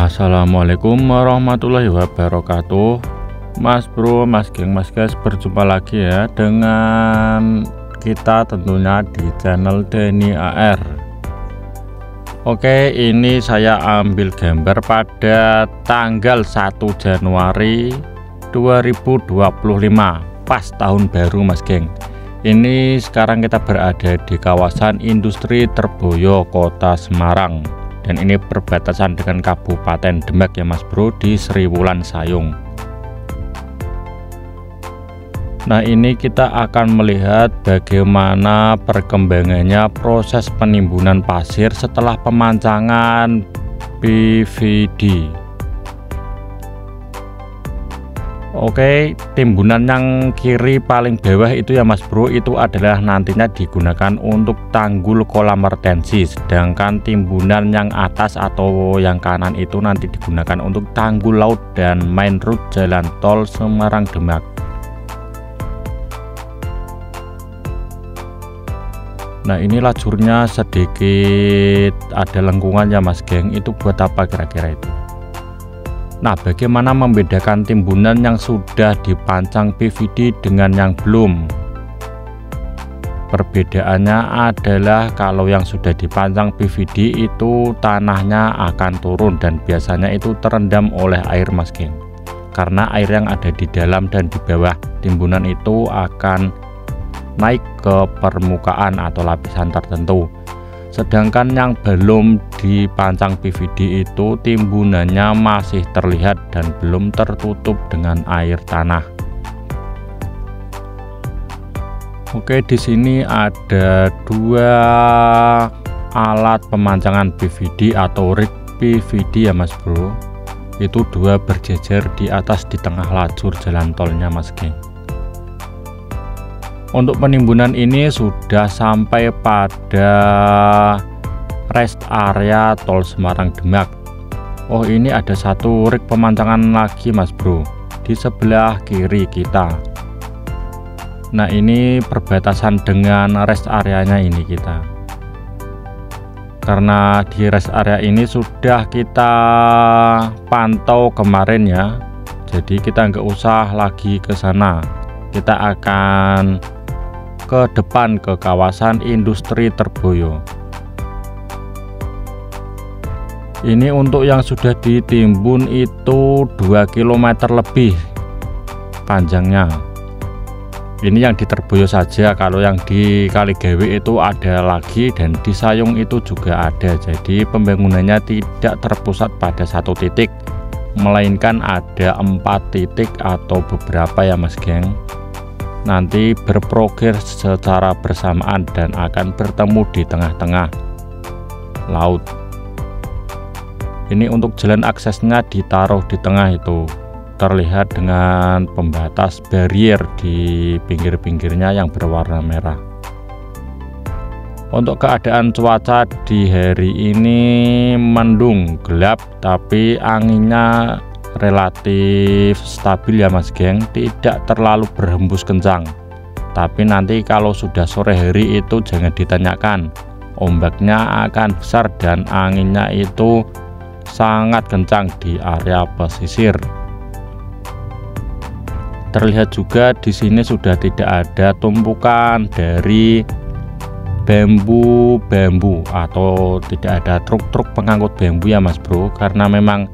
Assalamualaikum warahmatullahi wabarakatuh. Mas bro, mas geng, mas guys, berjumpa lagi ya dengan kita tentunya di channel Denny AR. Oke, ini saya ambil gambar pada tanggal 1 Januari 2025, pas tahun baru mas geng. Ini sekarang kita berada di kawasan industri Terboyo, Kota Semarang, dan ini perbatasan dengan Kabupaten Demak ya mas bro, di Sriwulan Sayung. Nah, ini kita akan melihat bagaimana perkembangannya proses penimbunan pasir setelah pemancangan PVD. Oke, timbunan yang kiri paling bawah itu ya mas bro, itu adalah nantinya digunakan untuk tanggul kolam retensi, sedangkan timbunan yang atas atau yang kanan itu nanti digunakan untuk tanggul laut dan main road jalan tol Semarang Demak. Nah, ini lajurnya sedikit ada lengkungan ya mas geng, itu buat apa kira-kira itu? Nah, bagaimana membedakan timbunan yang sudah dipancang PVD dengan yang belum? Perbedaannya adalah kalau yang sudah dipancang PVD itu tanahnya akan turun dan biasanya itu terendam oleh air mas geng, karena air yang ada di dalam dan di bawah timbunan itu akan naik ke permukaan atau lapisan tertentu. Sedangkan yang belum dipancang PVD itu timbunannya masih terlihat dan belum tertutup dengan air tanah. Oke, di sini ada dua alat pemancangan PVD atau rig PVD ya mas bro. Itu dua berjejer di atas di tengah lajur jalan tolnya mas geng. Untuk penimbunan ini sudah sampai pada rest area tol Semarang Demak. Oh, ini ada satu rig pemancangan lagi mas bro di sebelah kiri kita. Nah, ini perbatasan dengan rest areanya ini kita. Karena di rest area ini sudah kita pantau kemarin ya, jadi kita nggak usah lagi ke sana. Kita akan ke depan ke kawasan industri Terboyo. Ini untuk yang sudah ditimbun itu 2 km lebih panjangnya. Ini yang di Terboyo saja, kalau yang di Kaligawe itu ada lagi dan di Sayung itu juga ada. Jadi pembangunannya tidak terpusat pada satu titik, melainkan ada 4 titik atau beberapa ya mas geng. Nanti berprogres secara bersamaan dan akan bertemu di tengah-tengah laut. Ini untuk jalan aksesnya ditaruh di tengah itu, terlihat dengan pembatas barrier di pinggir-pinggirnya yang berwarna merah. Untuk keadaan cuaca di hari ini mendung gelap, tapi anginnya relatif stabil ya mas geng, tidak terlalu berhembus kencang. Tapi nanti kalau sudah sore hari itu jangan ditanyakan, ombaknya akan besar dan anginnya itu sangat kencang di area pesisir. Terlihat juga di sini sudah tidak ada tumpukan dari bambu-bambu atau tidak ada truk-truk pengangkut bambu ya mas bro, karena memang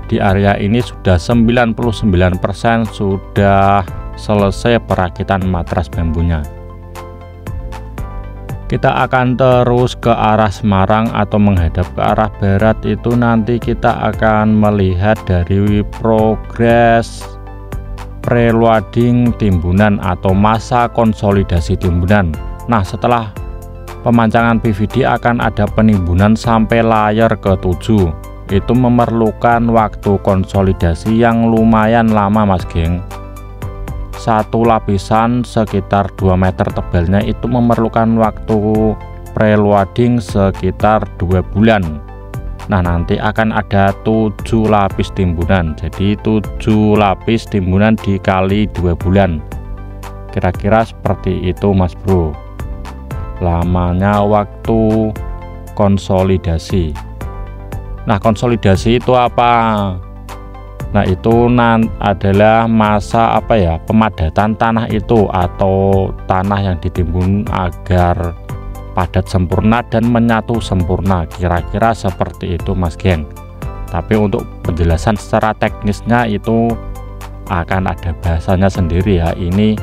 di area ini sudah 99% sudah selesai perakitan matras bambunya. Kita akan terus ke arah Semarang atau menghadap ke arah barat, itu nanti kita akan melihat dari progres preloading timbunan atau masa konsolidasi timbunan. Nah, setelah pemancangan PVD akan ada penimbunan sampai layer ke-7. Itu memerlukan waktu konsolidasi yang lumayan lama mas geng. Satu lapisan sekitar 2 meter tebalnya itu memerlukan waktu preloading sekitar 2 bulan. Nah, nanti akan ada 7 lapis timbunan, jadi 7 lapis timbunan dikali 2 bulan. Kira-kira seperti itu mas bro lamanya waktu konsolidasi. Nah, konsolidasi itu apa? Nah, itu adalah masa pemadatan tanah itu, atau tanah yang ditimbun agar padat sempurna dan menyatu sempurna, kira-kira seperti itu Mas Geng. Tapi untuk penjelasan secara teknisnya itu akan ada bahasanya sendiri ya. Ini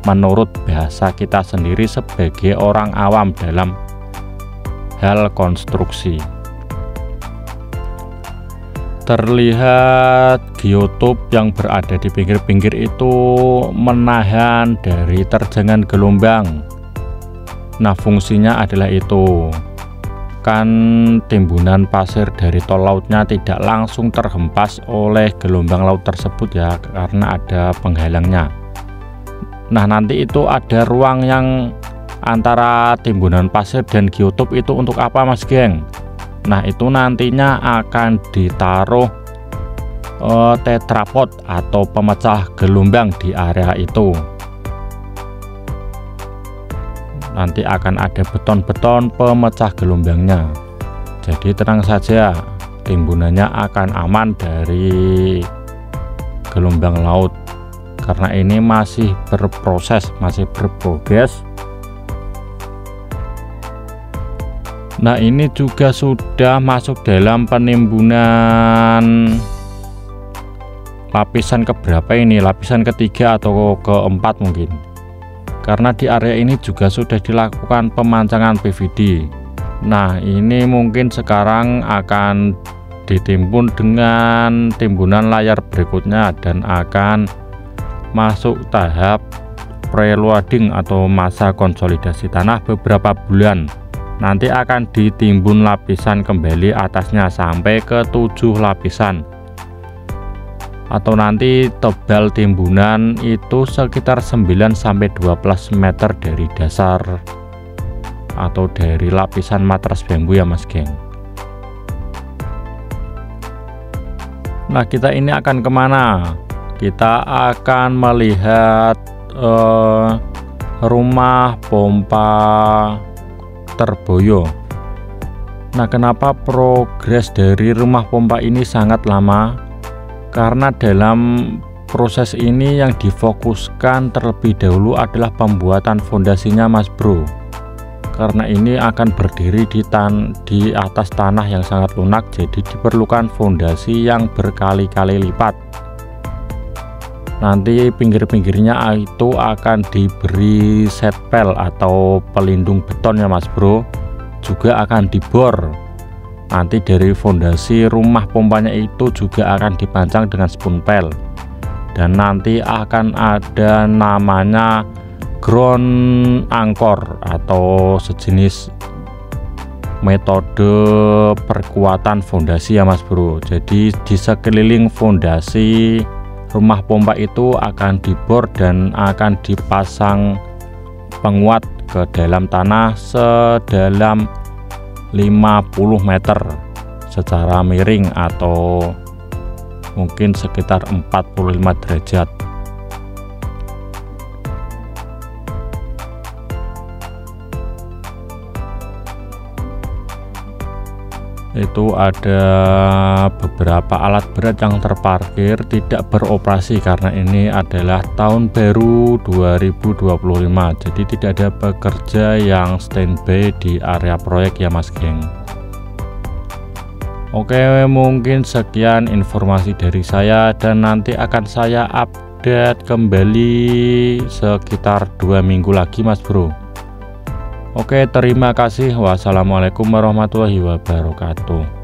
menurut bahasa kita sendiri sebagai orang awam dalam hal konstruksi. Terlihat geotop yang berada di pinggir-pinggir itu menahan dari terjangan gelombang. Nah, fungsinya adalah itu, kan timbunan pasir dari tol lautnya tidak langsung terhempas oleh gelombang laut tersebut ya, karena ada penghalangnya. Nah, nanti itu ada ruang yang antara timbunan pasir dan geotop itu untuk apa Mas Geng? Nah, itu nantinya akan ditaruh tetrapod atau pemecah gelombang di area itu. Nanti akan ada beton-beton pemecah gelombangnya. Jadi tenang saja, timbunannya akan aman dari gelombang laut, karena ini masih berproses, masih berprogres. Nah, ini juga sudah masuk dalam penimbunan lapisan keberapa ini? Lapisan ketiga atau keempat mungkin. Karena di area ini juga sudah dilakukan pemancangan PVD. Nah, ini mungkin sekarang akan ditimbun dengan timbunan layar berikutnya dan akan masuk tahap preloading atau masa konsolidasi tanah beberapa bulan. Nanti akan ditimbun lapisan kembali atasnya sampai ke 7 lapisan, atau nanti tebal timbunan itu sekitar 9-12 meter dari dasar atau dari lapisan matras bambu ya Mas Geng. Nah, kita ini akan kemana? Kita akan melihat rumah pompa Terboyo. Nah, kenapa progres dari rumah pompa ini sangat lama? Karena dalam proses ini yang difokuskan terlebih dahulu adalah pembuatan fondasinya Mas Bro. Karena ini akan berdiri di atas tanah yang sangat lunak, jadi diperlukan fondasi yang berkali-kali lipat. Nanti pinggir-pinggirnya itu akan diberi setpel atau pelindung beton ya Mas Bro, juga akan dibor. Nanti dari fondasi rumah pompanya itu juga akan dipancang dengan spunpel, dan nanti akan ada namanya ground anchor atau sejenis metode perkuatan fondasi ya Mas Bro. Jadi di sekeliling fondasi rumah pompa itu akan dibor dan akan dipasang penguat ke dalam tanah sedalam 50 meter secara miring atau mungkin sekitar 45 derajat. Itu ada beberapa alat berat yang terparkir tidak beroperasi karena ini adalah tahun baru 2025, jadi tidak ada pekerja yang standby di area proyek ya Mas Geng. Oke, mungkin sekian informasi dari saya, dan nanti akan saya update kembali sekitar 2 minggu lagi Mas Bro. Oke, terima kasih. Wassalamualaikum warahmatullahi wabarakatuh.